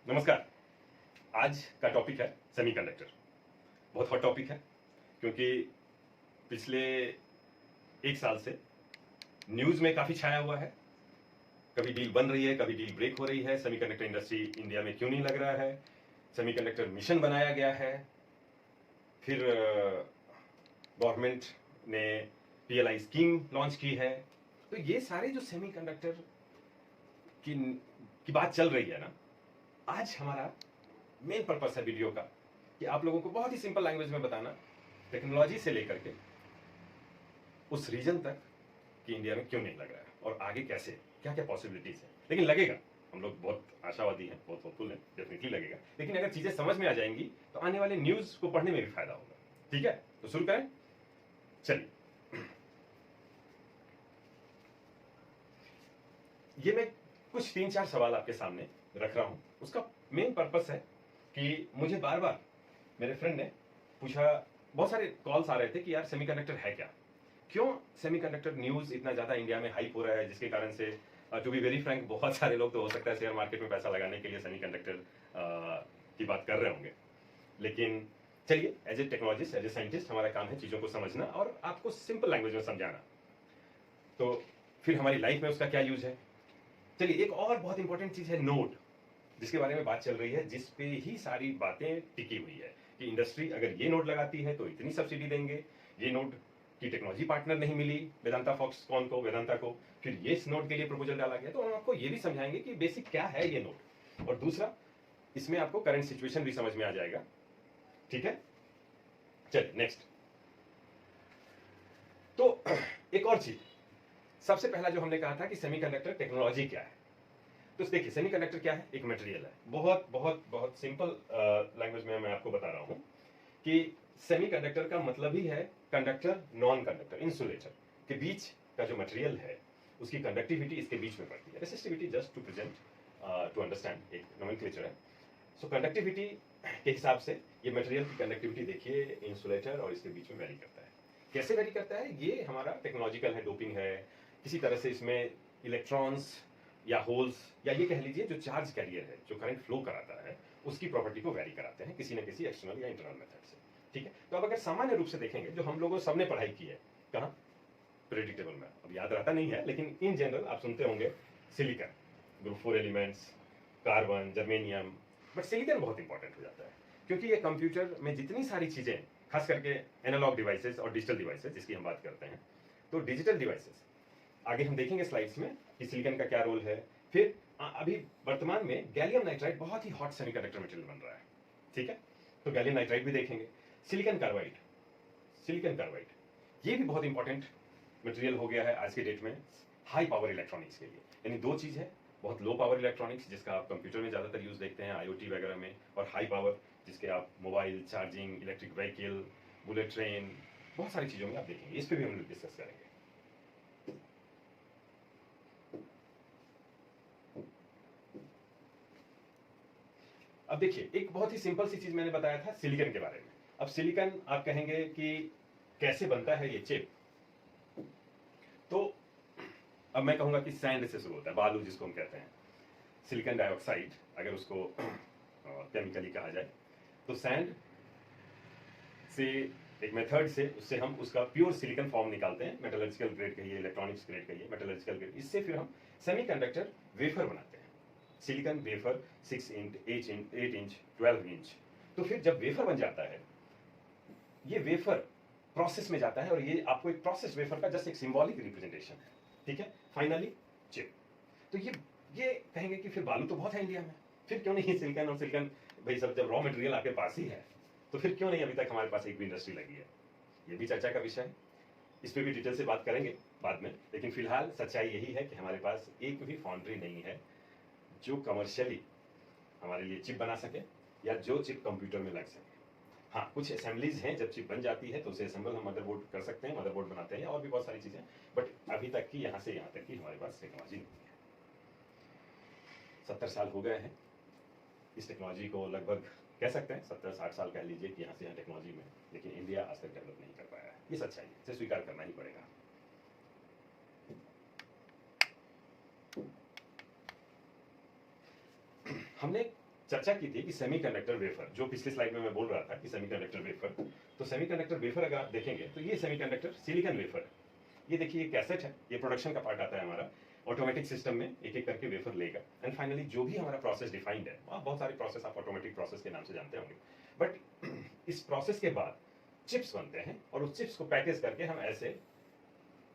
नमस्कार। आज का टॉपिक है सेमीकंडक्टर। बहुत हॉट टॉपिक है क्योंकि पिछले एक साल से न्यूज़ में काफ़ी छाया हुआ है। कभी डील बन रही है, कभी डील ब्रेक हो रही है। सेमीकंडक्टर इंडस्ट्री इंडिया में क्यों नहीं लग रहा है, सेमीकंडक्टर मिशन बनाया गया है, फिर गवर्नमेंट ने PLI स्कीम लॉन्च की है। तो ये सारे जो सेमीकंडक्टर की बात चल रही है ना, आज हमारा मेन पर्पस है वीडियो का कि आप लोगों को बहुत ही सिंपल लैंग्वेज में बताना, टेक्नोलॉजी से लेकर के उस रीजन तक कि इंडिया में क्यों नहीं लग रहा है और आगे कैसे, क्या क्या पॉसिबिलिटीज है। लेकिन लगेगा, हम लोग बहुत आशावादी हैं, बहुत होपफुल हैं, डेफिनेटली लगेगा। लेकिन अगर चीजें समझ में आ जाएंगी तो आने वाले न्यूज को पढ़ने में भी फायदा होगा। ठीक है, तो शुरू करें। चलिए, ये मैं कुछ 3-4 सवाल आपके सामने रख रहा हूं। उसका मेन पर्पस है कि मुझे बार बार मेरे फ्रेंड ने पूछा, बहुत सारे कॉल्स आ रहे थे कि यार सेमीकंडक्टर है क्या, क्यों सेमीकंडक्टर न्यूज इतना ज्यादा इंडिया में हाइप हो रहा है, जिसके कारण से टू बी वेरी फ्रैंक बहुत सारे लोग तो हो सकता है शेयर मार्केट में पैसा लगाने के लिए सेमीकंडक्टर की बात कर रहे होंगे। लेकिन चलिए, as a technologist, as a scientist, हमारा काम है चीजों को समझना और आपको सिंपल लैंग्वेज में समझाना। तो फिर हमारी लाइफ में उसका क्या यूज है। चलिए, एक और बहुत इंपॉर्टेंट चीज है नोड, जिसके बारे में बात चल रही है, जिस पे ही सारी बातें टिकी हुई है कि इंडस्ट्री अगर ये नोड लगाती है तो इतनी सब्सिडी देंगे, ये नोड की टेक्नोलॉजी पार्टनर नहीं मिली वेदांता फॉक्सकॉन को, वेदांता को, फिर ये इस नोड के लिए प्रपोजल डाला गया। तो हम आपको ये भी समझाएंगे कि बेसिक क्या है ये नोड, और दूसरा इसमें आपको करंट सिचुएशन भी समझ में आ जाएगा। ठीक है, चलिए नेक्स्ट। तो एक और चीज, सबसे पहला जो हमने कहा था कि सेमीकंडक्टर टेक्नोलॉजी क्या है। तो देखिए, सेमीकंडक्टर क्या है, एक मटेरियल है। बहुत बहुत बहुत सिंपल लैंग्वेज में मैं आपको बता रहा हूं कि सेमीकंडक्टर का मतलब ही है कंडक्टर, नॉन कंडक्टर, इंसुलेटर के बीच का जो मटेरियल है उसकी कंडक्टिविटी इसके बीच में पड़ती है। Resistivity just to present, to understand, एक नोमेनक्लेचर है। सो कंडक्टिविटी के हिसाब से ये मटेरियल की कंडक्टिविटी देखिए इंसुलेटर और इसके बीच में वेरी करता है। कैसे वेरी करता है, ये हमारा टेक्नोलॉजिकल है, डोपिंग है, किसी तरह से इसमें इलेक्ट्रॉन्स या होल्स या ये कह लीजिए जो चार्ज कैरियर है, जो करंट फ्लो कराता है, उसकी प्रॉपर्टी को वेरी कराते हैं किसी न किसी एक्सटर्नल या इंटरनल मेथड से। ठीक है, तो अब अगर सामान्य रूप से देखेंगे, जो हम लोगों सबने पढ़ाई की है, कहाँ, प्रेडिक्टेबल में, अब याद रहता नहीं है लेकिन इन जनरल आप सुनते होंगे silicon, group 4 elements, carbon, germanium. But silicon बहुत इंपॉर्टेंट हो जाता है क्योंकि ये कंप्यूटर में जितनी सारी चीजें, खास करके एनालॉग डिवाइसेस और डिजिटल डिवाइसेस जिसकी हम बात करते हैं, तो डिजिटल डिवाइसेस आगे हम देखेंगे स्लाइड्स में कि सिलिकॉन का क्या रोल है। फिर अभी वर्तमान में गैलियम नाइट्राइड बहुत ही हॉट सेमीकंडक्टर मटेरियल बन रहा है। ठीक है, तो गैलियम नाइट्राइड भी देखेंगे। सिलिकॉन कार्बाइड, सिलिकॉन कार्बाइड ये भी बहुत इंपॉर्टेंट मटेरियल हो गया है आज के डेट में हाई पावर इलेक्ट्रॉनिक्स के लिए। यानी दो चीज है, बहुत लो पावर इलेक्ट्रॉनिक्स जिसका आप कंप्यूटर में ज्यादातर यूज देखते हैं, IoT वगैरह में, और हाई पावर जिसके आप mobile charging, electric vehicle, bullet train, बहुत सारी चीजों में आप देखेंगे। इस पर भी हम लोग डिस्कस करेंगे। अब देखिए, एक बहुत ही सिंपल सी चीज मैंने बताया था सिलिकॉन के बारे में। अब सिलिकॉन आप कहेंगे कि कैसे बनता है ये चिप, तो अब मैं कहूंगा कि सैंड से शुरू होता है, बालू जिसको हम कहते हैं, सिलिकॉन डाइऑक्साइड अगर उसको केमिकली कहा जाए, तो सैंड से एक मेथड से उससे हम उसका प्योर सिलिकॉन फॉर्म निकालते हैं, मेटलर्जिकल ग्रेड कहिए, इलेक्ट्रॉनिक्स ग्रेड कहिए, मेटलर्जिकल ग्रेड। इससे फिर हम सेमीकंडक्टर वेफर बनाते हैं, silicon wafer 6 inch, 8 inch, 12 inch. तो फिर जब वेफर बन जाता है, ये वेफर प्रोसेस में जाता है और ये आपको एक प्रोसेस वेफर का जस्ट एक सिंबॉलिक रिप्रेजेंटेशन है। ठीक है, फाइनली चिप। तो ये कहेंगे कि फिर बालू तो बहुत है इंडिया में, फिर क्यों नहीं सिलिकॉन और सिलिकॉन, भाई सब जब रॉ मटेरियल आपके पास ही है तो फिर क्यों नहीं अभी तक हमारे पास एक भी इंडस्ट्री लगी है। ये भी चर्चा का विषय है, इस पर भी डिटेल से बात करेंगे बाद में। लेकिन फिलहाल सच्चाई यही है कि हमारे पास एक भी फाउंड्री नहीं है जो कमर्शियली हमारे लिए चिप बना सके या जो चिप कंप्यूटर में लग सके। हाँ, कुछ असेंबलीज हैं, जब चिप बन जाती है तो उसे असेंबल हम मदरबोर्ड कर सकते हैं, मदरबोर्ड बनाते हैं और भी बहुत सारी चीजें, बट अभी तक की यहाँ से यहाँ तक की हमारे पास टेक्नोलॉजी नहीं है। 70 साल हो गए हैं इस टेक्नोलॉजी को, लगभग कह सकते हैं 70-60 साल कह लीजिए कि यहाँ से यहाँ टेक्नोलॉजी में, लेकिन इंडिया आज तक डेवलप नहीं कर पाया है। ये सच्चाई है, इसे स्वीकार करना ही पड़ेगा। हमने चर्चा की थी कि सेमीकंडक्टर वेफर, जो पिछली स्लाइड में मैं बोल रहा था कि सेमीकंडक्टर वेफर, तो सेमीकंडक्टर वेफर अगर आप देखेंगे तो ये सेमीकंडक्टर सिलिकॉन वेफर है। ये देखिए, ये कैसेट है, ये प्रोडक्शन का पार्ट आता है हमारा। ऑटोमेटिक सिस्टम में एक एक करके वेफर लेगा एंड फाइनली जो भी हमारा प्रोसेस डिफाइंड है, वहाँ बहुत सारे प्रोसेस आप ऑटोमेटिक प्रोसेस के नाम से जानते होंगे, बट इस प्रोसेस के बाद चिप्स बनते हैं और उस चिप्स को पैकेज करके हम ऐसे,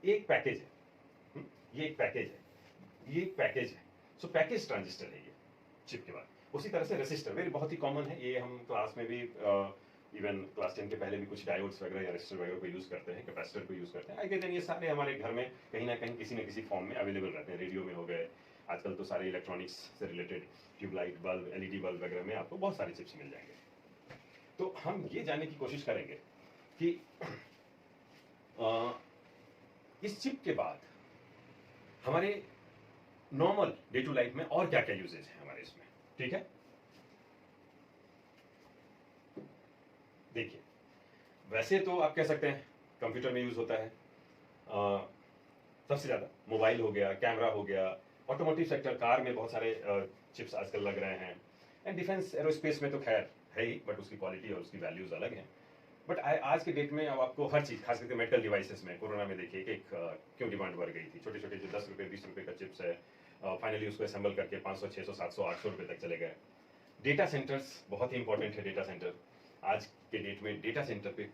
एक पैकेज है, ये एक पैकेज है, ये एक पैकेज है, सो पैकेज ट्रांजिस्टर है ये चिप के बाद। उसी तरह से रेसिस्टर वेरी बहुत ही कॉमन है, ये हम क्लास में भी इवन क्लास 10 के पहले भी कुछ डायोड्स वगैरह या रेसिस्टर वगैरह को यूज करते हैं, कैपेसिटर को यूज करते हैं। आई गेट ये सारे हमारे घर में कहीं ना कहीं किसी न किसी फॉर्म में अवेलेबल रहते हैं। रेडियो में हो गए, आजकल तो सारे इलेक्ट्रॉनिक्स से related tubelight bulb, LED bulb वगैरह में आपको बहुत सारे चिप्स मिल जाएंगे। तो हम ये जानने की कोशिश करेंगे कि इस चिप के बाद हमारे नॉर्मल डे टू लाइफ में और क्या क्या यूजेज है हमारे इसमें। ठीक है, देखिए, वैसे तो आप कह सकते हैं कंप्यूटर में यूज होता है, सबसे ज्यादा मोबाइल हो गया, कैमरा हो गया, ऑटोमोटिव सेक्टर, कार में बहुत सारे चिप्स आजकल लग रहे हैं, एंड डिफेंस एरोस्पेस में तो खैर है ही, बट उसकी क्वालिटी और उसकी वैल्यूज अलग हैं। बट आज के डेट में अब आपको हर चीज, खास करके मेडिकल डिवाइसेस में, कोरोना में देखिए कि क्यों डिमांड बढ़ गई थी। छोटे छोटे जो 10 रुपए 20 रुपए का चिप्स है, फाइनली उसको असेंबल करके 500 600 700 800 रुपए तक चले गए। डेटा सेंटर्स बहुत ही इंपॉर्टेंट है। डेटा सेंटर आज के डेट में डेटा सेंटर पे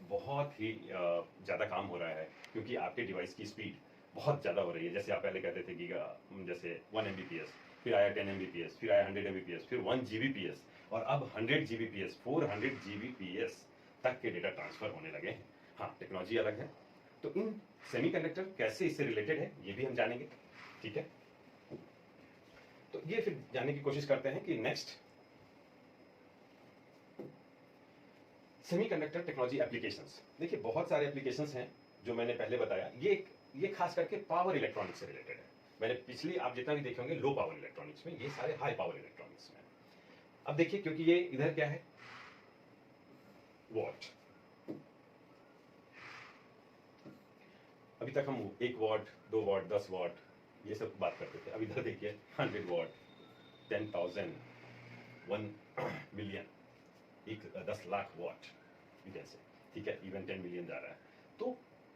बहुत ही ज़्यादा काम हो रहा है, क्योंकि आपके डिवाइस की स्पीड बहुत ज़्यादा हो रही है। जैसे आप पहले कहते थे गीगा, जैसे 1 Mbps, फिर आया 10 Mbps, फिर आया 100 Mbps, फिर 1 Gbps, और अब 100 Gbps, 400 Gbps तक के डेटा ट्रांसफर होने लगे हैं। हाँ, टेक्नोलॉजी अलग है। तो इन सेमीकंडक्टर कैसे इससे रिलेटेड है, ये भी हम जानेंगे। ठीक है, तो ये फिर जानने की कोशिश करते हैं कि नेक्स्ट सेमीकंडक्टर टेक्नोलॉजी एप्लीकेशंस। देखिए, बहुत सारे एप्लीकेशंस हैं जो मैंने पहले बताया। ये खास करके पावर इलेक्ट्रॉनिक्स से रिलेटेड है। मैंने पिछली आप जितना भी देखे होंगे लो पावर इलेक्ट्रॉनिक्स में, ये सारे हाई पावर इलेक्ट्रॉनिक्स में। अब देखिए, क्योंकि ये इधर क्या है, वॉट। अभी तक हम 1 वॉट, 2 वॉट, 10 वॉट ये सब बात करते थे। अब इधर देखिए 100 वॉट, 10,000, 1 मिलियन, 10 लाख वॉट, जैसे, ठीक है, इवन 10 मिलियन जा रहा है। तो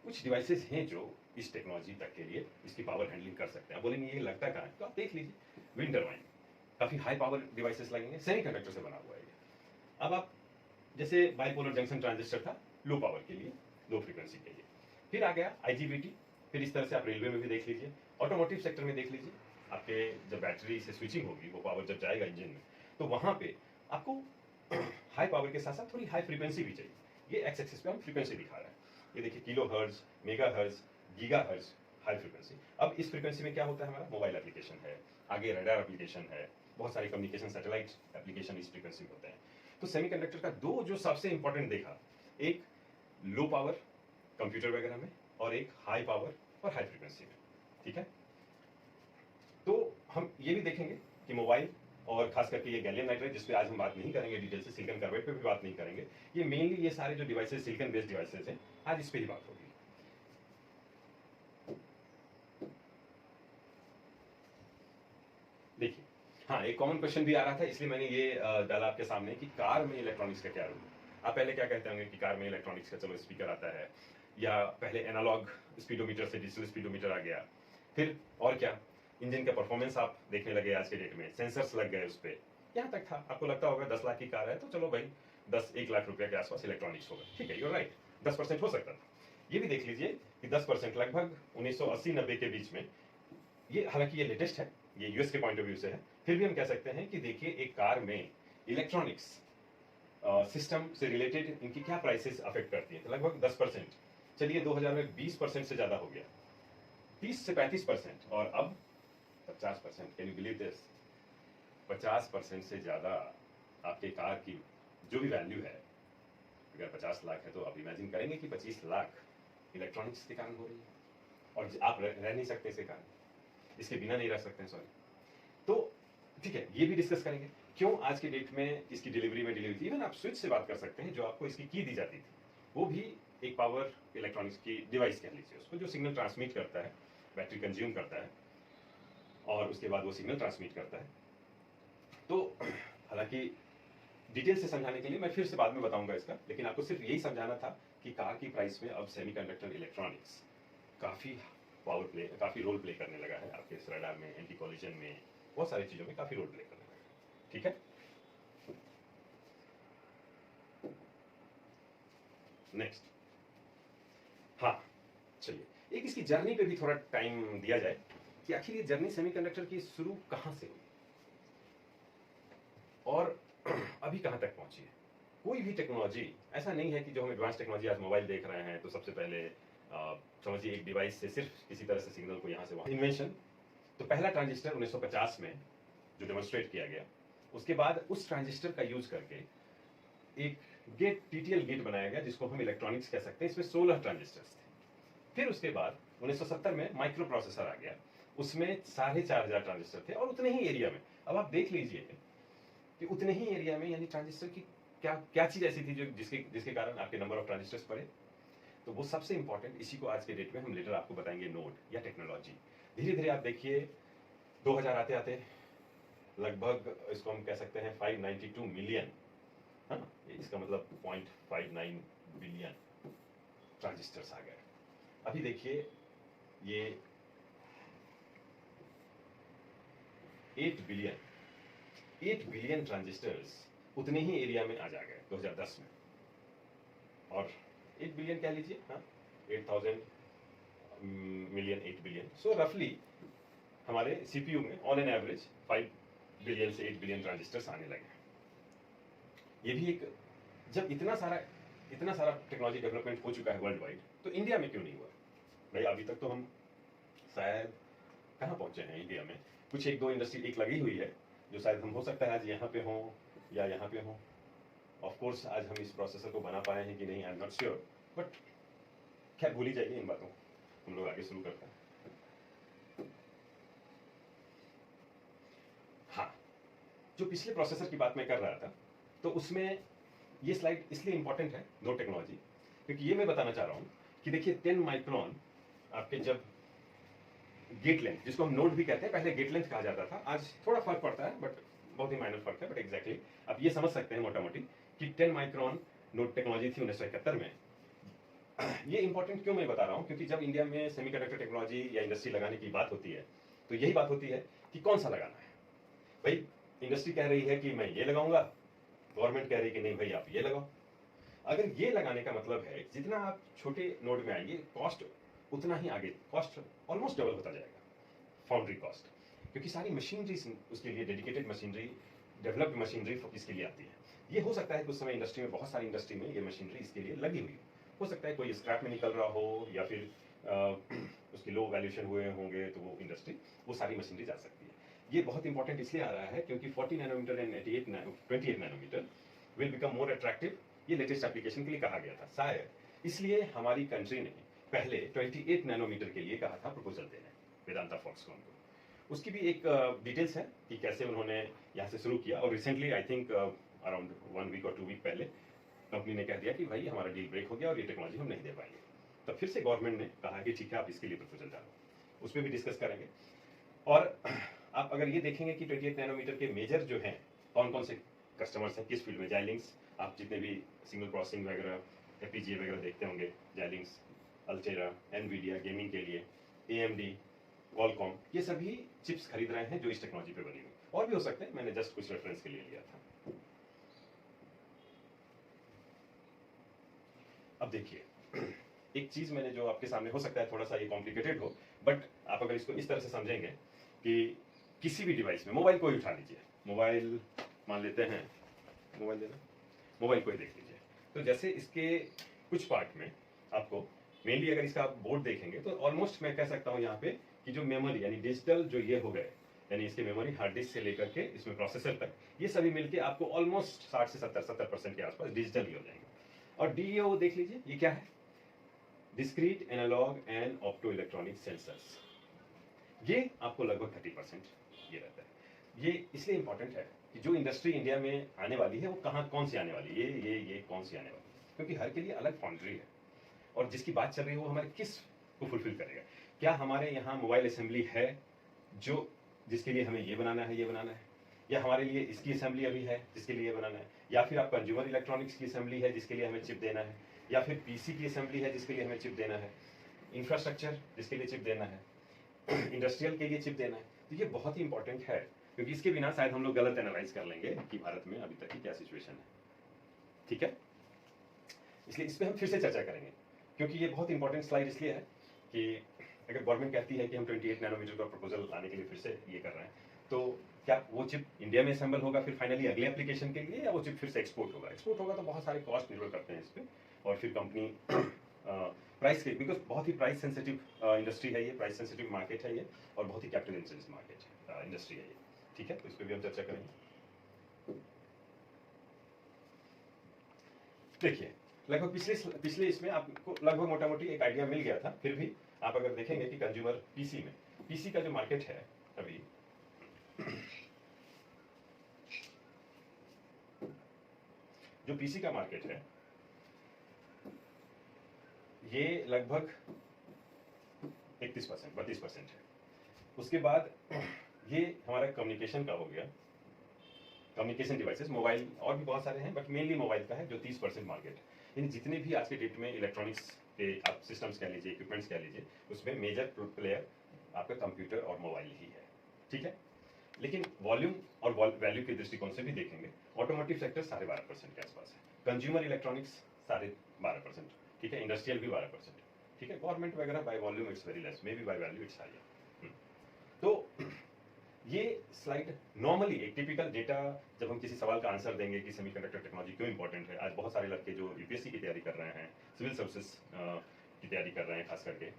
कुछ डिवाइसेस हैं जो इस टेक्नोलॉजी तक के लिए इसकी पावर हैंडलिंग कर सकते हैं। बोलेंगे ये लगता कहाँ है, तो आप देख लीजिए, विंड टर्बाइन, काफी हाई पावर डिवाइसेस लगेंगे, सेमीकंडक्टर से बना हुआ है ये। अब आप जैसे बाइपोलर जंक्शन ट्रांजिस्टर था लो पावर के लिए, लो फ्रीक्वेंसी के लिए, फिर आ गया IGBT, फिर इस तरह से आप रेलवे में भी देख लीजिए, ऑटोमोटिव सेक्टर में देख लीजिए। आपके जब बैटरी से स्विचिंग होगी, वो पावर जब जाएगा इंजन में, तो वहां पे आपको हाई पावर के साथ साथ थोड़ी हाई फ्रीक्वेंसी भी चाहिए। ये एक्स एक्सिस पे हम फ्रीक्वेंसी दिखा रहे हैं। ये देखिए, kilo hertz, mega hertz, giga hertz, high frequency. अब इस फ्रीक्वेंसी में क्या होता है, हमारा मोबाइल एप्लीकेशन है, आगे रडार एप्लीकेशन है, बहुत सारे कम्युनिकेशन सैटेलाइट एप्लीकेशन इस फ्रीक्वेंसी में होते हैं। तो सेमीकंडक्टर का दो जो सबसे इंपॉर्टेंट देखा, एक लो पावर कंप्यूटर वगैरह में, और एक हाई पावर और हाई फ्रीक्वेंसी में। ठीक है, तो हम ये भी देखेंगे कि मोबाइल, और खास करके ये गैलियम नाइट्राइड, जिस पे आज हम बात नहीं करेंगे डिटेल से, सिलिकॉन कार्बाइड पे भी बात नहीं करेंगे। ये मेनली ये सारे जो डिवाइसेस सिलिकॉन बेस्ड डिवाइसेस हैं, आज इस पे ही बात होगी। देखिए, हाँ, एक कॉमन क्वेश्चन भी आ रहा था, इसलिए मैंने ये डाला आपके सामने कि कार में इलेक्ट्रॉनिक्स का क्या रोल है। आप पहले क्या कहते होंगे कि कार में इलेक्ट्रॉनिक्स का, चलो स्पीकर आता है, या पहले एनालॉग स्पीडोमीटर से डिजिटल स्पीडोमीटर आ गया, फिर और क्या, इंजन का परफॉर्मेंस आप देखने लगे आज के डेट में, सेंसर्स लग गए उस पर। यहाँ तक था, आपको लगता होगा 10 लाख की कार है तो चलो भाई 1 लाख रुपए के आसपास इलेक्ट्रॉनिक्स होगा। ठीक है, यूर राइट, 10% हो सकता था। ये भी देख लीजिए कि 10% लगभग 1980-90 के बीच में, ये हालांकि ये लेटेस्ट है, ये यूएस के पॉइंट ऑफ व्यू से है, फिर भी हम कह सकते हैं कि देखिए एक कार में इलेक्ट्रॉनिक्स सिस्टम से रिलेटेड इनकी क्या प्राइसेस अफेक्ट करती है, तो लगभग 10%। चलिए 2000 में 20% से ज्यादा हो गया, 30 से 35%, और अब 50%। Can you believe this? 50% से ज्यादा आपके कार की जो भी वैल्यू है, अगर 50 लाख है तो आप इमेजिन करेंगे कि 25 लाख इलेक्ट्रॉनिक्स के कारण हो रही है, और आप रह नहीं सकते इसके कारण, इसके बिना नहीं रह सकते हैं, सॉरी। तो ठीक है, ये भी डिस्कस करेंगे क्यों आज की डेट में इसकी डिलीवरी में डिलीवरी थी। इवन आप स्विच से बात कर सकते हैं, जो आपको इसकी की दी जाती थी, वो भी एक पावर इलेक्ट्रॉनिक्स की डिवाइस कह लीजिए उसको, जो सिग्नल ट्रांसमिट करता है, बैटरी कंज्यूम करता है, और उसके बाद वो सिग्नल ट्रांसमिट करता है। तो हालांकि हालांकि डिटेल से समझाने के लिए मैं फिर से बाद में बताऊंगा इसका, लेकिन आपको सिर्फ यही समझाना था कि कार की प्राइस में अब सेमीकंडक्टर इलेक्ट्रॉनिक्स काफ़ी काफ़ी रोल प्ले करने लगा है। आपके इस रडार में, एंटी कॉलिजन में, बहुत सारी चीज़ों में काफ़ी रोल प्ले करने लगा है। ठीक है, नेक्स्ट। हाँ, चलिए एक इसकी जर्नी पे भी थोड़ा टाइम दिया जाए कि आखिर ये जर्नी सेमीकंडक्टर की शुरू कहाँ से हुई और अभी कहाँ तक पहुंची है। कोई भी टेक्नोलॉजी ऐसा नहीं है कि जो हम एडवांस टेक्नोलॉजी आज मोबाइल देख रहे हैं तो सबसे पहले समझिए एक डिवाइस से सिर्फ किसी तरह से सिग्नल को यहाँ से वहाँ इन्वेंशन। तो पहला ट्रांजिस्टर 1950 में जो डेमोन्स्ट्रेट किया गया, उसके बाद उस ट्रांजिस्टर का यूज करके एक गेट, टीटीएल गेट बनाया गया जिसको हम इलेक्ट्रॉनिक्स कह सकते हैं। इसमें 16 ट्रांजिस्टर्स थे। फिर उसके बाद 1970 में माइक्रो प्रोसेसर आ गया, उसमें 4500 ट्रांजिस्टर थे और उतने ही एरिया में। अब आप देख लीजिए कि उतने ही एरिया में यानी ट्रांजिस्टर की क्या क्या चीज ऐसी थी जो जिसके कारण आपके नंबर ऑफ ट्रांजिस्टर्स बढ़े। तो वो सबसे इंपॉर्टेंट, इसी को आज के डेट में हम लेटर आपको बताएंगे, नोड या टेक्नोलॉजी। धीरे धीरे आप देखिए 2000 आते आते लगभग इसको हम कह सकते हैं 592 मिलियन, हाँ इसका मतलब 0.59 बिलियन ट्रांजिस्टर्स आ गए। अभी देखिए ये 8 बिलियन ट्रांजिस्टर्स उतने ही एरिया में आ जा गए 2010 में। और 8 बिलियन कह लीजिए, हाँ 8000 मिलियन 8 बिलियन, सो रफली हमारे सीपीयू में ऑन एन एवरेज 5 बिलियन से 8 बिलियन ट्रांजिस्टर्स आने लगे। ये भी एक, जब इतना सारा टेक्नोलॉजी डेवलपमेंट हो चुका है वर्ल्ड वाइड, तो इंडिया में क्यों नहीं हुआ भाई? अभी तक तो हम शायद कहाँ पहुंचे हैं इंडिया में? कुछ एक दो इंडस्ट्री एक लगी हुई है जो शायद हम हो सकता है आज यहाँ पे हों या यहाँ पे हों। ऑफ कोर्स आज हम इस प्रोसेसर को बना पाए हैं कि नहीं, I am not sure, but खैर भूल ही जाइए इन बातों, हम लोग आगे शुरू करते हैं। हाँ, जो पिछले प्रोसेसर की बात मैं कर रहा था, तो उसमें ये स्लाइड इसलिए इंपॉर्टेंट है, नोड टेक्नोलॉजी, क्योंकि ये मैं बताना चाह रहा हूँ कि देखिए 10 माइक्रोन आपके जब गेट लेंथ, जिसको हम नोड भी कहते हैं, पहले गेट लेंथ कहा जाता था, आज थोड़ा फर्क पड़ता है बट बहुत ही माइनर फर्क है, बट एग्जैक्टली आप ये समझ सकते हैं मोटा मोटी कि 10 माइक्रोन नोड टेक्नोलॉजी थी 1971 में। ये इंपॉर्टेंट क्यों मैं बता रहा हूँ, क्योंकि जब इंडिया में सेमीकंडक्टर टेक्नोलॉजी या इंडस्ट्री लगाने की बात होती है तो यही बात होती है कि कौन सा लगाना है। भाई इंडस्ट्री कह रही है कि मैं ये लगाऊंगा, गवर्नमेंट कह रही है कि नहीं भाई आप ये लगाओ। अगर ये लगाने का मतलब है जितना आप छोटे नोड में आएंगे कॉस्ट उतना ही आगे कॉस्ट ऑलमोस्ट डबल होता जाएगा, फाउंड्री कॉस्ट, क्योंकि सारी मशीनरी उसके लिए डेडिकेटेड मशीनरी, डेवलप्ड मशीनरी इसके लिए आती है। ये हो सकता है कुछ समय इंडस्ट्री में, बहुत सारी इंडस्ट्री में ये मशीनरी इसके लिए लगी हुई हो सकता है कोई स्क्रैप में निकल रहा हो या फिर उसकी लो वैल्यूएशन हुए होंगे तो वो इंडस्ट्री, वो सारी मशीनरी जा सकती है। ये बहुत इंपॉर्टेंट इसलिए आ रहा है क्योंकि 40 nanometre and 28 nanometre will become more attractive, ये लेटेस्ट एप्लीकेशन के लिए कहा गया था। शायद इसलिए हमारी कंट्री ने पहले 28 नैनोमीटर के लिए कहा था प्रपोजल देने, वेदांता फॉक्सकॉन को। उसकी भी एक डिटेल्स है कि कैसे उन्होंने यहाँ से शुरू किया, और recently I think around 1 week और 2 वीक पहले कंपनी ने कह दिया कि भाई हमारा डील ब्रेक हो गया और ये टेक्नोलॉजी हम नहीं दे पाएंगे। तब फिर से गवर्नमेंट ने कहा कि ठीक है आप इसके लिए प्रपोजल डालो, उस पर भी डिस्कस करेंगे। और आप अगर ये देखेंगे कि 28 नैनोमीटर के मेजर जो हैं, कौन कौन से कस्टमर्स हैं, किस फील्ड में, जाइलिंग्स, आप जितने भी सिग्नल प्रोसेसिंग वगैरह, एफपीजीए वगैरह देखते होंगे, जाइलिंग्स, अल्टेरा, एनवीडिया गेमिंग के लिए, एएमडी, क्वालकॉम, ये सभी चिप्स खरीद रहे हैं जो इस टेक्नोलॉजी पे बनी हुई। और भी हो सकते हैं, मैंने जस्ट कुछ रेफरेंस के लिए लिया था। अब देखिए एक चीज मैंने जो आपके सामने, हो सकता है थोड़ा सा ये कॉम्प्लिकेटेड हो, बट आप अगर इसको इस तरह से समझेंगे कि किसी भी डिवाइस में, मोबाइल को ही उठा लीजिए, मोबाइल मान लेते हैं, मोबाइल देना, मोबाइल को ही देख लीजिए। तो जैसे इसके कुछ पार्ट में आपको मेनली अगर इसका आप बोर्ड देखेंगे तो ऑलमोस्ट मैं कह सकता हूँ यहाँ पे कि जो मेमोरी यानी डिजिटल जो ये हो गए, यानी इसके मेमोरी हार्ड डिस्क से लेकर के इसमें प्रोसेसर तक, ये सभी मिलके आपको ऑलमोस्ट 60 से 70% के आसपास डिजिटल ही हो जाएंगे। और डीईओ देख लीजिए, ये क्या है, discrete analogue and opto electronic sensors, ये आपको लगभग 30% ये रहता है। ये इसलिए इंपॉर्टेंट है कि जो इंडस्ट्री इंडिया में आने वाली है वो कहाँ, कौन सी आने वाली है, ये कौन सी आने वाली है, क्योंकि हर के लिए अलग फाउंड्री है। और जिसकी बात चल रही है वो हमारे किस को फुलफिल करेगा। क्या हमारे यहाँ मोबाइल असेंबली है जो जिसके लिए हमें ये बनाना है, ये बनाना है, या हमारे लिए इसकी असेंबली अभी है जिसके लिए बनाना है, या फिर आप कंज्यूमर इलेक्ट्रॉनिक्स की असेंबली है जिसके लिए हमें चिप देना है, या फिर पीसी की असेंबली है जिसके लिए हमें चिप देना है, इंफ्रास्ट्रक्चर जिसके लिए चिप देना है, इंडस्ट्रियल के लिए चिप देना है। तो ये बहुत ही इंपॉर्टेंट है, क्योंकि इसके बिना शायद हम लोग गलत एनालाइज कर लेंगे कि भारत में अभी तक की क्या सिचुएशन है। ठीक है, इसलिए इस पर हम फिर से चर्चा करेंगे, क्योंकि ये बहुत इंपॉर्टेंट स्लाइड इसलिए है कि अगर गवर्नमेंट कहती है कि हम 28 नैनोमीटर का प्रपोजल लाने के लिए फिर से ये कर रहे हैं, तो क्या वो चिप इंडिया में असेंबल होगा फिर फाइनली अगले एप्लीकेशन के लिए, या वो चिप फिर से एक्सपोर्ट होगा? एक्सपोर्ट होगा तो बहुत सारे कॉस्ट निर्भर करते हैं इस पर, और फिर कंपनी प्राइस के, बिकॉज बहुत ही प्राइस सेंसिटिव इंडस्ट्री है ये, प्राइस सेंसिटिव मार्केट है ये, और बहुत ही कैपिटल इंटेंसिव मार्केट इंडस्ट्री है ये। ठीक है, तो इस पर भी हम चर्चा करेंगे। देखिए, लगभग पिछले इसमें आपको लगभग मोटा मोटी एक आइडिया मिल गया था। फिर भी आप अगर देखेंगे कि कंज्यूमर पीसी का जो मार्केट है अभी, जो पीसी का मार्केट है ये लगभग 32% है। उसके बाद ये हमारा कम्युनिकेशन का हो गया, कम्युनिकेशन डिवाइसेस, मोबाइल और भी बहुत सारे हैं, बट मेनली मोबाइल का है जो 30% मार्केट है। यानी जितने भी आज के डेट में इलेक्ट्रॉनिक्स के आप सिस्टम्स कह लीजिए, इक्विपमेंट्स कह लीजिए, उसमें मेजर प्लेयर आपका कंप्यूटर और मोबाइल ही है। ठीक है, लेकिन वॉल्यूम और वैल्यू के दृष्टिकोण से भी देखेंगे, ऑटोमोटिव सेक्टर 12.5% के आसपास है, कंज्यूमर इलेक्ट्रॉनिक्स 12.5%, ठीक है, इंडस्ट्रियल भी 12%, ठीक है, गवर्नमेंट वगैरह by volume it's very less, maybe by value it's higher. तो ये स्लाइड नॉर्मली एक टिपिकल डेटा, जब हम किसी सवाल का आंसर देंगे कि सेमीकंडक्टर टेक्नोलॉजी क्यों इंपॉर्टेंट है, आज बहुत सारे लड़के जो यूपीएससी की तैयारी कर रहे हैं, सिविल सर्विसेज की तैयारी कर रहे हैं खास करके,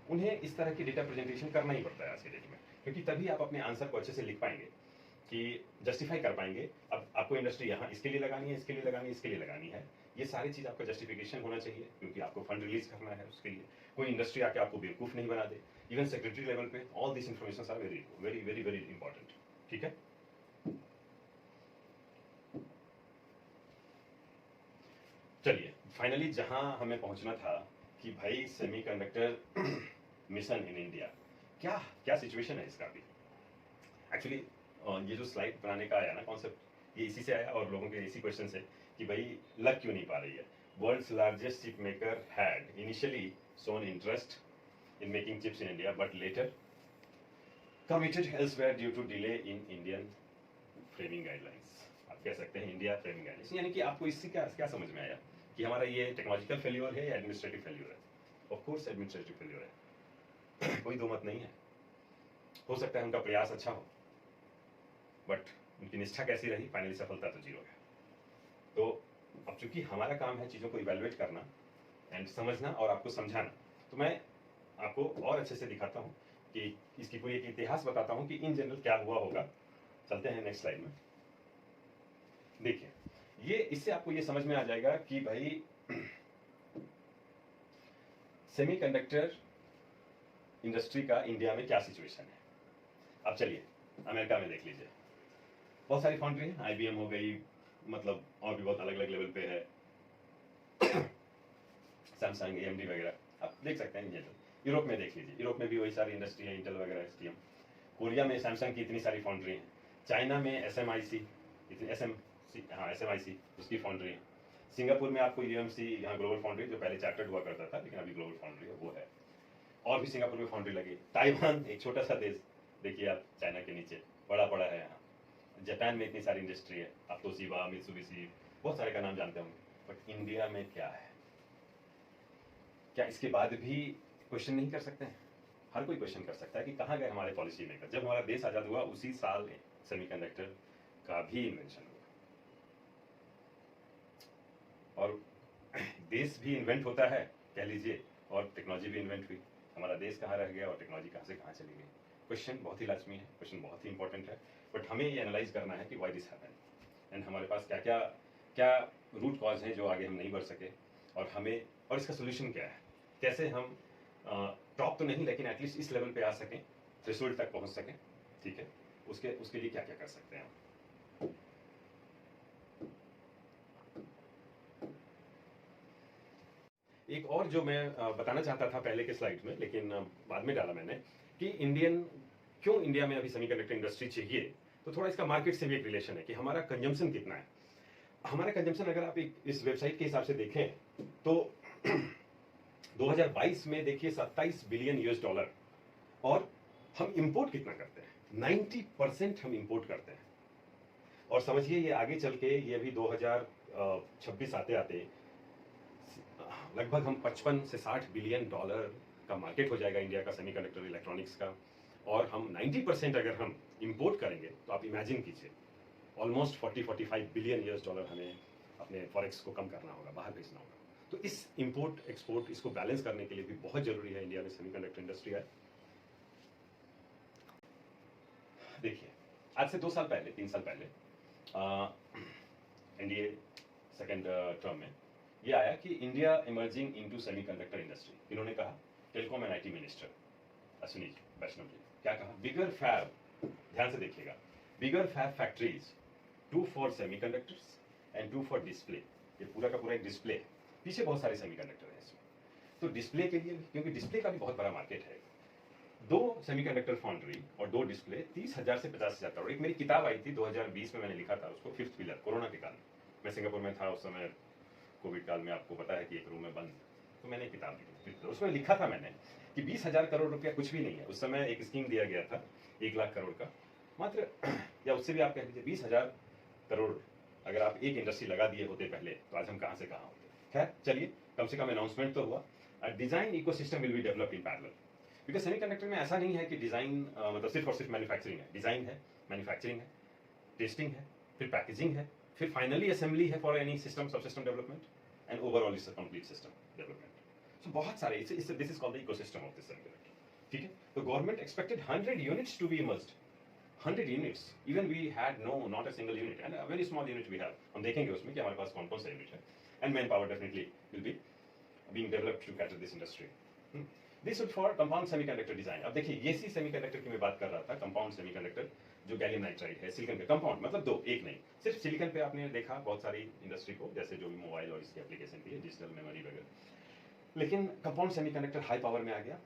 उन्हें इस तरह की डेटा प्रेजेंटेशन करना ही पड़ता है आज के डेट में, क्योंकि तभी आप अपने आंसर को अच्छे से लिख पाएंगे, कि जस्टिफाई कर पाएंगे। अब आपको इंडस्ट्री यहाँ इसके लिए लगानी है, इसके लिए लगानी है, इसके लिए लगानी है, ये सारी चीज़ आपका जस्टिफिकेशन होना चाहिए, क्योंकि आपको फंड रिलीज करना है उसके लिए। कोई इंडस्ट्री आके आपको बेवकूफ़ नहीं बना दे। इवन सेक्रेटरी लेवल पे all this information are very very very very important. ठीक है, चलिए फाइनली जहां हमें पहुंचना था कि भाई सेमीकंडक्टर मिशन इन इंडिया, क्या क्या सिचुएशन है इसका भी। एक्चुअली ये जो स्लाइड बनाने का आया ना कॉन्सेप्ट, ये इसी से आया, और लोगों के इसी क्वेश्चन से कि भाई लग क्यों नहीं पा रही है। World's largest chip maker had initially shown interest in making chips in India, but later committed elsewhere due to delay in Indian framing guidelines। आप कह सकते हैं इंडिया फ्रेमिंग गाइडलाइंस, यानी कि आपको इससे क्या क्या समझ में आया कि हमारा ये टेक्नोलॉजिकल फेल्योर है या एडमिनिस्ट्रेटिव फेल्योर है? ऑफ कोर्स एडमिनिस्ट्रेटिव फेल्योर है, कोई दो मत नहीं है। हो सकता है उनका प्रयास अच्छा हो, बट उनकी निष्ठा कैसी रही, फाइनली सफलता तो जीरो है। तो अब चूंकि हमारा काम है चीज़ों को इवेलुएट करना एंड समझना और आपको समझाना, तो मैं आपको और अच्छे से दिखाता हूँ कि इसकी पूरी एक इतिहास बताता हूँ कि इन जनरल क्या हुआ होगा। चलते हैं नेक्स्ट स्लाइड में। देखिए, ये इससे आपको ये समझ में आ जाएगा कि भाई सेमीकंडक्टर इंडस्ट्री का इंडिया में क्या सिचुएशन है। अब चलिए अमेरिका में देख लीजिए, बहुत सारी फाउंड्री है, आईबीएम हो गई, मतलब और भी बहुत अलग अलग लेवल पे है, सैमसंग, एएमडी वगैरह, आप देख सकते हैं जनरल। यूरोप में देख लीजिए, यूरोप में भी वही सारी इंडस्ट्री है, इंटेल वगैरह, एसटीएम। कोरिया में सैमसंग की इतनी सारी फाउंड्री हैं। चाइना में एसएमआईसी, एसएमआईसी उसकी फाउंड्री है। सिंगापुर में आपको यूएमसी, यहाँ ग्लोबल फाउंड्री, जो पहले चार्टर्ड हुआ करता था लेकिन अभी ग्लोबल फाउंड्री है, वो है। और भी सिंगापुर में फाउंड्री लगी। ताइवान एक छोटा सा देश, देखिए आप चाइना के नीचे बड़ा पड़ा है यहाँ। जापान में इतनी सारी इंडस्ट्री है, आप तोशिबा, मित्सुबिशी, बहुत सारे का नाम जानते होंगे। बट इंडिया में क्या है? क्या इसके बाद भी क्वेश्चन नहीं कर सकते हैं? हर कोई क्वेश्चन कर सकता है कि कहाँ गए हमारे पॉलिसी मेकर। जब हमारा देश आज़ाद हुआ उसी साल सेमीकंडक्टर का भी इन्वेंशन हुआ, और देश भी इन्वेंट होता है कह लीजिए, और टेक्नोलॉजी भी इन्वेंट हुई। हमारा देश कहाँ रह गया और टेक्नोलॉजी कहाँ से कहाँ चली गई? क्वेश्चन बहुत ही लाजमी है, क्वेश्चन बहुत ही इंपॉर्टेंट है, बट हमें ये एनालाइज करना है कि वाई दिस हैपेंड एंड हमारे पास क्या क्या क्या रूट कॉज हैं जो आगे हम नहीं बढ़ सके, और हमें और इसका सोल्यूशन क्या है, कैसे हम टॉप तो नहीं लेकिन एटलीस्ट इस लेवल पे आ सकें, थ्रेशोल्ड तक पहुंच सकें। ठीक है, उसके लिए क्या क्या कर सकते हैं हम। एक और जो मैं बताना चाहता था पहले के स्लाइड में, लेकिन बाद में डाला मैंने, कि क्यों इंडिया में अभी सेमीकंडक्टर इंडस्ट्री चाहिए, तो थोड़ा इसका मार्केट से भी एक रिलेशन है कि हमारा कंजम्पशन कितना है। हमारा कंजम्पशन अगर आप इस वेबसाइट के हिसाब से देखें तो 2022 में देखिए 27 बिलियन यूएस डॉलर, और हम इंपोर्ट कितना करते हैं, 90% हम इंपोर्ट करते हैं। और समझिए ये आगे चल के ये अभी 2026 आते आते लगभग हम 55 से 60 बिलियन डॉलर का मार्केट हो जाएगा इंडिया का सेमीकंडक्टर इलेक्ट्रॉनिक्स का। और हम 90% अगर हम इंपोर्ट करेंगे तो आप इमेजिन कीजिए ऑलमोस्ट 40-45 बिलियन यूएस डॉलर हमें अपने फॉरेक्स को कम करना होगा, बाहर भेजना होगा। तो इस इंपोर्ट एक्सपोर्ट इसको बैलेंस करने के लिए भी बहुत जरूरी है इंडिया में सेमीकंडक्टर इंडस्ट्री है। देखिए आज से 2 साल पहले 3 साल पहले एनडीए सेकेंड टर्म में ये आया कि India emerging into semiconductor industry. इन्होंने कहा, telecom and IT minister Ashwini Vaishnaw ji, क्या कहा, बिगर फैब, ध्यान से देखिएगा, bigger fab factories 2 for semiconductors and 2 for display. ये पूरा का पूरा एक डिस्प्ले है, पीछे बहुत सारे सेमीकंडक्टर हैं इसमें। तो डिस्प्ले के लिए, क्योंकि डिस्प्ले का भी बहुत बड़ा मार्केट है, 2 सेमीकंडक्टर फाउंड्री और 2 डिस्प्ले 30,000 से 50,000 करोड़। एक मेरी किताब आई थी 2020 में, मैंने लिखा था उसको, फिफ्थ पिलर, कोरोना के काल में। मैं सिंगापुर में था उस समय, कोविड काल में, आपको पता है कि एक रूम में बंद, तो मैंने किताब लिखी थी, उसमें लिखा था मैंने कि 20,000 करोड़ रुपया कुछ भी नहीं है। उस समय एक स्कीम दिया गया था 1 लाख करोड़ का मात्र, या उससे भी आप कह लीजिए 20,000 करोड़ अगर आप एक इंडस्ट्री लगा दिए होते पहले, तो आज हम कहाँ से कहाँ होते। खैर चलिए, कम से कम अनाउंसमेंट तो हुआ। Design ecosystem will be develop in parallel, because semiconductor में ऐसा नहीं है कि डिजाइन मतलब सिर्फ और सिर्फ मैन्युफैक्चरिंग है। डिजाइन है, मैन्युफैक्चरिंग है, टेस्टिंग है, फिर पैकेजिंग है, फिर फाइनली असेंबली है for any system sub system development, and overall it's a complete system development. So बहुत सारे, this is called the ecosystem of this semiconductor. ठीक है, तो government expected 100 units to be emerged, 100 units, even we had not a single unit, and a very small unit we have. हम देखेंगे उसमें कि हमारे पास कौन कौन सा यूनिट है, and manpower definitely will be being developed to cater this industry. This would for compound semiconductor design. अब देखिए ये सी सेमीकंडक्टर की मैं बात कर रहा था, कंपाउंड सेमीकंडक्टर, जो गैलियम नाइट्राइड है, सिलिकॉन का कंपाउंड, मतलब 2, एक नहीं। सिर्फ सिलिकॉन पे आपने देखा बहुत सारी इंडस्ट्री को, जैसे जो भी मोबाइल और इसकी एप्लीकेशन की है, डिजिटल मेमोरी वगैरह। लेकिन कंपाउंड सेमीकंडक्टर हाई पावर में आ गया।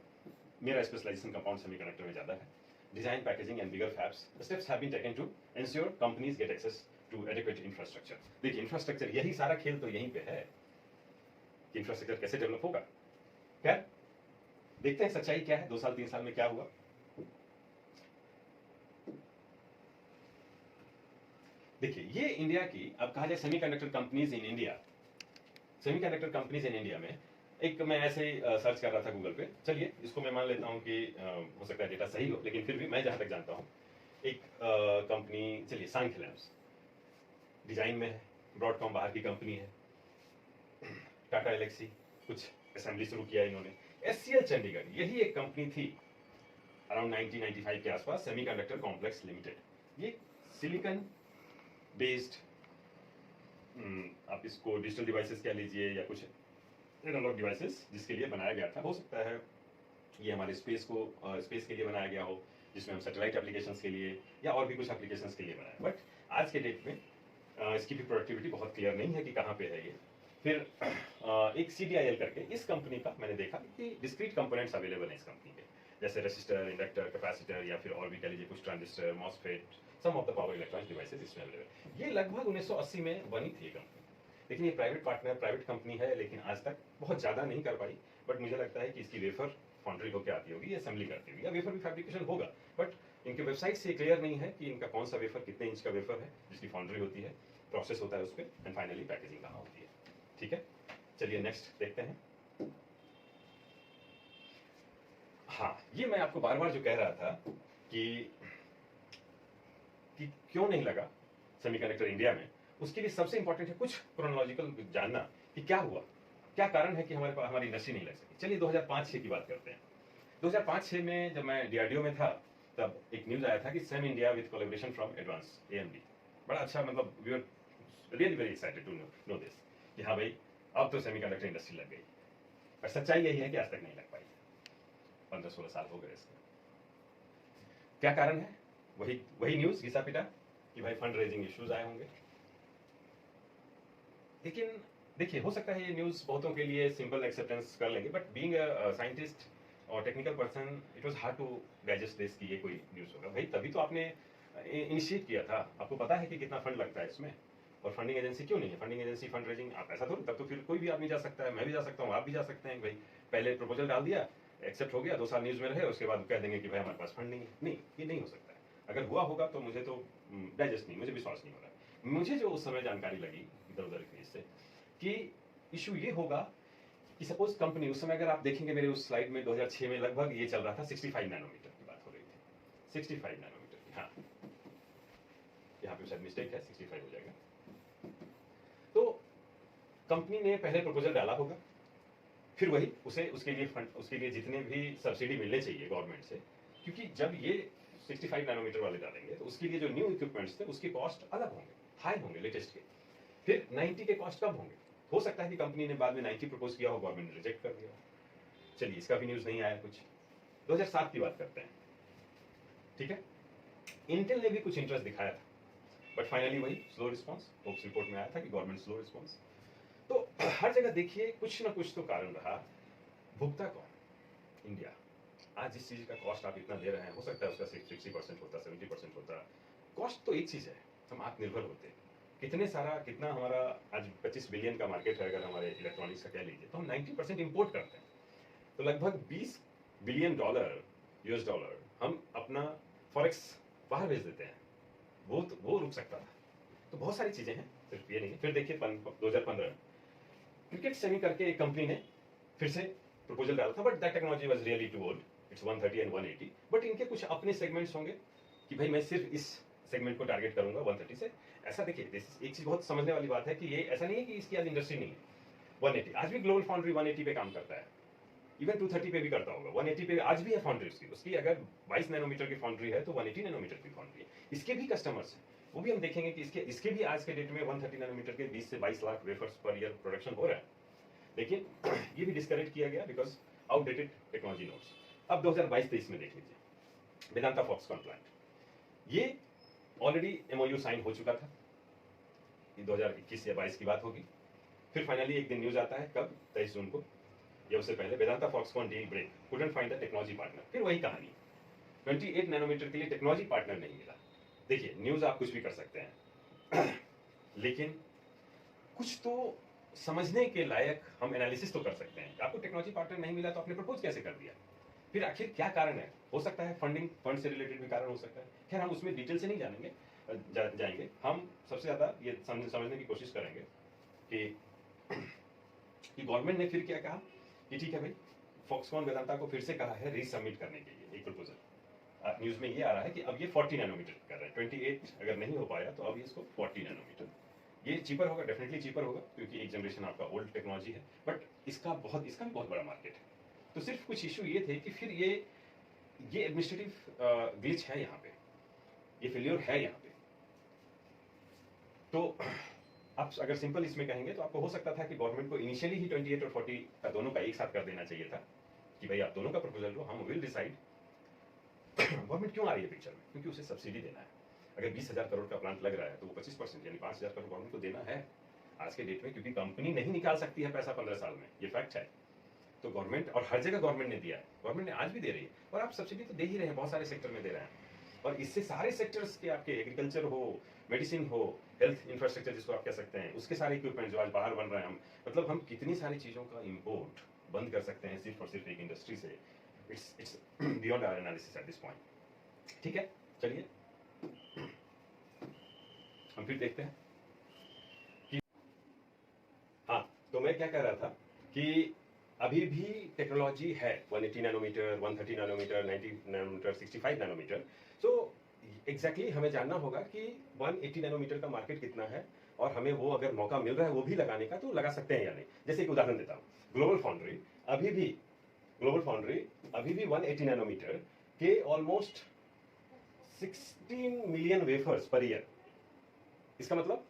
मेरा स्पेशलाइजेशन कंपाउंड सेमीकंडक्टर में ज्यादा है। Design, packaging and bigger fabs, steps have been taken to ensure companies get access to adequate infrastructure. देखिए इंफ्रास्ट्रक्चर, यही सारा खेल तो यहीं पे है कि इंफ्रास्ट्रक्चर कैसे डेवलप होगा। क्या देखते हैं सच्चाई क्या है, 2 साल 3 साल में क्या हुआ। देखिए ये इंडिया की, अब कहा जाए semiconductor companies in India, semiconductor companies in India में एक, मैं ऐसे ही सर्च कर रहा था गूगल पे। चलिए इसको मैं मान लेता हूं कि हो सकता है डेटा सही हो, लेकिन फिर भी मैं जहां तक जानता हूं, एक कंपनी, चलिए सांख्य लैब्स डिजाइन में है, ब्रॉडकॉम बाहर की कंपनी है, टाटा एलेक्सी कुछ असेंबली शुरू किया इन्होंने, एससीएल चंडीगढ़ यही एक कंपनी थी अराउंड 1995 के आसपास, सेमीकंडक्टर कॉम्प्लेक्स लिमिटेड। ये सिलिकॉन बेस्ड, आप इसको डिजिटल डिवाइसेस कह लीजिए या कुछ एनालॉग डिवाइसेस, जिसके लिए बनाया गया था। हो सकता है ये हमारे स्पेस के लिए बनाया गया हो, जिसमें हम सैटेलाइट एप्लीकेशंस के लिए या और भी कुछ एप्लीकेशंस के लिए बनाया। बट आज के डेट में इसकी भी प्रोडक्टिविटी बहुत क्लियर नहीं है कि कहाँ पे है ये। फिर एक CDIL करके इस कंपनी का मैंने देखा कि डिस्क्रीट कंपोनेंट्स अवेलेबल हैं इस कंपनी के, जैसे रेसिस्टर, इंडक्टर, कैपेसिटर, या फिर और भी कह लीजिए कुछ transistor, MOSFET, some of the power electronics devices इसमें अवेलेबल। ये लगभग 1980 में बनी थी ये कंपनी, लेकिन ये प्राइवेट पार्टनर, प्राइवेट कंपनी है, लेकिन आज तक बहुत ज़्यादा नहीं कर पाई। बट मुझे लगता है कि इसकी वेफर फाउंड्री होकर आती होगी, असेंबली करती होगी, या वेफर भी फैब्रिकेशन होगा। बट इनके वेबसाइट से क्लियर नहीं है कि इनका कौन सा वेफर, कितने इंच का वेफर है जिसकी फाउंड्री होती है, प्रोसेस होता है उस पर, एंड फाइनली पैकेजिंग कहाँ होती है। ठीक है, चलिए नेक्स्ट देखते हैं। हाँ, ये मैं आपको बार बार जो कह रहा था कि क्यों नहीं लगा सेमीकंडक्टर इंडिया में, उसके लिए सबसे इंपॉर्टेंट है कुछ क्रोनोलॉजिकल जानना कि क्या हुआ, क्या कारण है कि हमारे पास हमारी इंडस्ट्री नहीं लग सकी। चलिए 2005-6 की बात करते हैं। 2005-6 में जब मैं DRDO में था, तब एक न्यूज आया था कि same India with collaboration from advance AMD। बड़ा अच्छा, मतलब we were really very excited to know this कि हाँ भाई अब तो सेमीकंडक्टर इंडस्ट्री लग गई। पर सच्चाई यही है कि आज तक नहीं लग पाई, 15-16 साल हो गए इसके। क्या कारण है? वही न्यूज घिसा पिटा कि भाई फंड रेजिंग इश्यूज आए होंगे। लेकिन देखिए हो सकता है ये न्यूज बहुतों के लिए सिंपल एक्सेप्टेंस कर लेंगे, बट बीइंग अ साइंटिस्ट और technical person, it was hard to digest this कि ये कोई न्यूज होगा। भाई तभी तो आपने इनिशिएट किया था। आपको पता है कि कितना फंड लगता है इसमें, और फंडिंग एजेंसी क्यों नहीं है? फंडिंग एजेंसी फंड रेजिंग आप ऐसा थोड़ी, तब तो फिर कोई भी आदमी जा सकता है, मैं भी जा सकता हूँ, आप भी जा सकते हैं। भाई पहले प्रपोजल डाल दिया, एक्सेप्ट हो गया, 2 साल न्यूज़ में रहे, उसके बाद कह देंगे कि भाई हमारे पास फंड नहीं है। नहीं, ये नहीं हो सकता है। अगर हुआ होगा तो मुझे तो डाइजेस्ट नहीं, मुझे विश्वास नहीं हो रहा। मुझे जो उस समय जानकारी लगी इधर उधर की इससे, कि इशू ये होगा कि सपोज कंपनी, उस समय अगर आप देखेंगे मेरे उस स्लाइड में 2006 में लगभग ये चल रहा था, 65 नैनोमीटर की बात हो रही थी, 65 नैनोमीटर की। हाँ, यहाँ पे शायद मिस्टेक है, 65 हो जाएगा। तो कंपनी ने पहले प्रपोजल डाला होगा, फिर वही उसे उसके लिए फंड, उसके लिए जितने भी सब्सिडी मिलने चाहिए गवर्नमेंट से, क्योंकि जब ये 65 नैनोमीटर वाले डालेंगे तो उसके लिए जो न्यू इक्विपमेंट्स थे उसके कॉस्ट अलग होंगे, हाई होंगे लेटेस्ट के। फिर 90 के कॉस्ट कम होंगे। हो सकता है कि कंपनी ने बाद में 90 प्रपोज किया हो, गवर्नमेंट ने रिजेक्ट कर दिया। चलिए, इसका भी न्यूज नहीं आया कुछ। 2007 की बात करते हैं, ठीक है। इंटेल ने भी कुछ इंटरेस्ट दिखाया था, बट फाइनली वही स्लो रिस्पॉन्स, होप्स रिपोर्ट में आया था कि गवर्नमेंट स्लो रिस्पॉन्स। तो हर जगह देखिए कुछ ना कुछ तो कारण रहा। भुगता कौन? इंडिया। आज जिस चीज का कॉस्ट आप इतना दे रहे हैं, हो सकता है उसका 60% होता, 70% होता। कॉस्ट तो एक चीज है, हम आत्मनिर्भर होते। कितना हमारा आज 25 बिलियन का मार्केट है, अगर हमारे इलेक्ट्रॉनिक्स का कह लीजिए, तो हम 90% इंपोर्ट करते हैं। तो लगभग 20 बिलियन डॉलर, यूएस डॉलर, हम अपना फॉरेक्स बाहर भेज देते हैं। वो रुक सकता था। तो बहुत सारी चीजें हैं, सिर्फ ये नहीं। फिर देखिए 2015 क्रिकेट सेमी करके एक कंपनी ने फिर से प्रपोजल डाला था, but that technology was really too old, it's 130 and 180। But इनके कुछ अपने सेगमेंट्स होंगे कि भाई मैं सिर्फ इस सेगमेंट को टारगेट करूंगा 130 से। ऐसा देखिए, एक चीज बहुत समझने वाली बात है कि ये ऐसा नहीं है कि इसकी आज इंडस्ट्री नहीं है। 180 आज भी ग्लोबल फाउंड्री 180 पे काम करता है, इवन 230 पे भी करता होगा। 180 पे आज भी है फाउंड्री उसकी अगर 22 नैनोमीटर की फाउंड्री है तो 180 नैनोमीटर की फाउंड्री है। इसके भी कस्टमर्स हैं, वो भी हम देखेंगे कि इसके भी आज के डेट में 130 नैनोमीटर के 20 से 22 lakh wafers per year production हो रहा है। लेकिन ये भी डिस्करेज किया गया बिकॉज आउटडेटेड टेक्नोलॉजी नोट्स। अब 2022-23 में देख लीजिए, वेदांता फॉक्सकॉन प्लांट, ये ऑलरेडी एमओयू साइन हो चुका था, 2021 या 22 की बात होगी। फिर फाइनली एक दिन न्यूज आता है, कब? 23 जून को, या उससे पहले, Vedanta Foxconn deal break, couldn't find the technology partner. फिर वही कहानी, 28 नैनोमीटर के लिए टेक्नोलॉजी पार्टनर नहीं मिला। देखिए, न्यूज आप कुछ भी कर सकते हैं लेकिन कुछ तो समझने के लायक हम एनालिसिस तो कर सकते हैं। आपको टेक्नोलॉजी पार्टनर नहीं मिला तो आपने प्रपोज कैसे कर दिया? फिर आखिर क्या कारण है? हो सकता है फंड से रिलेटेड भी कारण हो सकता है। खैर, हम उसमें डिटेल से नहीं जानेंगे, जाएंगे। हम सबसे ज्यादा ये समझने की कोशिश करेंगे कि गवर्नमेंट ने फिर क्या कहा कि ठीक है भाई, फॉक्सकॉन वेदांता को फिर से कहा है रीसबमिट करने के लिए एक प्रपोजल। न्यूज में ये आ रहा है कि अब ये 40 नैनोमीटर कर रहे हैं। 28 अगर नहीं हो पाया तो अब इसको 40 नैनोमीटर। ये चीपर होगा, डेफिनेटली चीपर होगा, क्योंकि एक जनरेशन आपका ओल्ड टेक्नोलॉजी है, बट इसका भी बहुत बड़ा मार्केट है। तो सिर्फ कुछ इशू ये थे कि फिर ये एडमिनिस्ट्रेटिव ग्लिच है यहाँ पे, ये फेल्योर है यहाँ पे। तो आप अगर सिंपल इसमें कहेंगे तो आपको हो सकता था कि गवर्नमेंट को इनिशियली ही 28 और 40 का दोनों का एक साथ कर देना चाहिए था कि भाई आप दोनों का प्रपोजल लो, हम विल डिसाइड। गवर्नमेंट क्यों आ रही है पिक्चर में? क्योंकि उसे सब्सिडी देना है। अगर 20,000 करोड़ का प्लांट लग रहा है तो वो 25% यानी 5,000 करोड़ गवर्नमेंट को देना है आज के डेट में, क्योंकि कंपनी नहीं निकाल सकती है पैसा 15 साल में, ये फैक्ट है। तो गवर्नमेंट, और हर जगह गवर्नमेंट ने दिया है, गवर्नमेंट ने आज भी दे रही है, और आप सब्सिडी तो दे ही रहे हैं, बहुत सारे सेक्टर में दे रहे हैं। और इससे सारे सेक्टर्स के, आपके एग्रीकल्चर हो, मेडिसिन हो, हेल्थ इंफ्रास्ट्रक्चर जिसको आप कह सकते हैं, उसके सारे इक्विपमेंट जो आज बाहर बन रहे हैं, हम मतलब हम कितनी सारी चीज़ों का इम्पोर्ट बंद कर सकते हैं सिर्फ और सिर्फ एक इंडस्ट्री से। It's beyond our analysis at this point. ठीक है, चलिए हम फिर देखते हैं कि, हाँ, तो मैं क्या कह रहा था कि अभी भी टेक्नोलॉजी है 180 nanometre, 130 nanometre, 90 nanometre, 65 nanometre. So exactly हमें जानना होगा कि 180 नैनोमीटर का मार्केट कितना है, और हमें वो अगर मौका मिल रहा है वो भी लगाने का, तो लगा सकते हैं या नहीं। जैसे एक उदाहरण देता हूँ, ग्लोबल फाउंड्री अभी भी 180 नैनोमीटर के almost 16 million wafers per year, इसका मतलब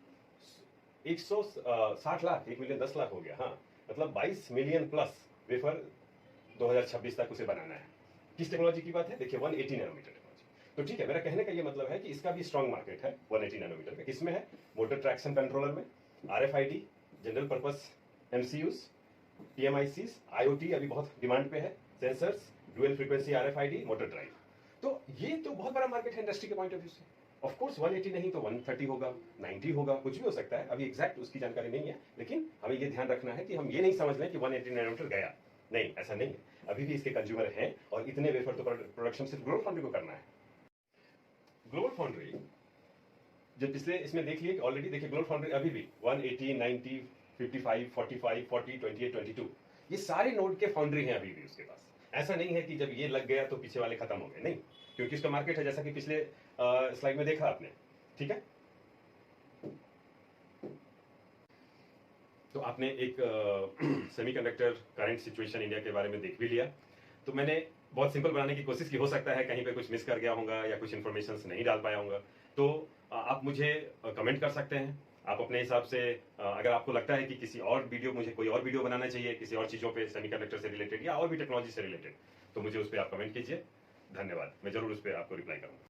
160 लाख, 1 मिलियन 10 लाख हो गया, हाँ, मतलब 22 मिलियन प्लस वेफर 2026 तक उसे बनाना है। किस टेक्नोलॉजी की बात है? देखिए 180 नैनोमीटर टेक्नोलॉजी। तो ठीक है, मेरा कहने का ये मतलब है कि इसका भी स्ट्रॉन्ग मार्केट है 180 नैनोमीटर का। किसमें है? मोटर ट्रैक्शन कंट्रोलर में, RFID, general purpose MCUs, PMICs, IoT अभी बहुत डिमांड पे है, sensors, dual frequency RFID, motor drive. तो ये तो बहुत बड़ा मार्केट है इंडस्ट्री के पॉइंट ऑफ व्यू से। ऑफ कोर्स 180 नहीं तो 130 होगा, 90 होगा, कुछ भी हो सकता है, अभी एग्जैक्ट उसकी जानकारी नहीं है, लेकिन हमें ये ध्यान रखना है कि हम ये नहीं समझ लें कि 180 नैनोमीटर गया, नहीं, ऐसा नहीं है। अभी भी इसके कंज्यूमर हैं और इतने वेफर तो प्रोडक्शन सिर्फ ग्लोबल फाउंड्री को करना है। ग्लोबल फाउंड्री जो पिछले इसमें देख लिए ऑलरेडी, देखिए ग्लोबल फाउंड्री अभी भी 180, 90, 55, 45, 40, 28, 22 ये सारे नोड के फाउंड्री हैं अभी भी उसके पास। ऐसा नहीं है कि जब ये लग गया तो पीछे वाले खत्म हो गए, नहीं, क्योंकि उसका मार्केट है, जैसा कि पिछले स्लाइड में देखा आपने, ठीक है। तो आपने एक सेमीकंडक्टर करंट सिचुएशन इंडिया के बारे में देख भी लिया। तो मैंने बहुत सिंपल बनाने की कोशिश की, हो सकता है कहीं पे कुछ मिस कर गया होगा या कुछ इन्फॉर्मेशन नहीं डाल पाया होगा, तो आप मुझे कमेंट कर सकते हैं। आप अपने हिसाब से अगर आपको लगता है कि किसी और वीडियो, मुझे कोई और वीडियो बनाना चाहिए किसी और चीज़ों पे सेमीकंडक्टर से रिलेटेड या और भी टेक्नोलॉजी से रिलेटेड, तो मुझे उस पर आप कमेंट कीजिए। धन्यवाद, मैं जरूर उस पर आपको रिप्लाई करूँगा।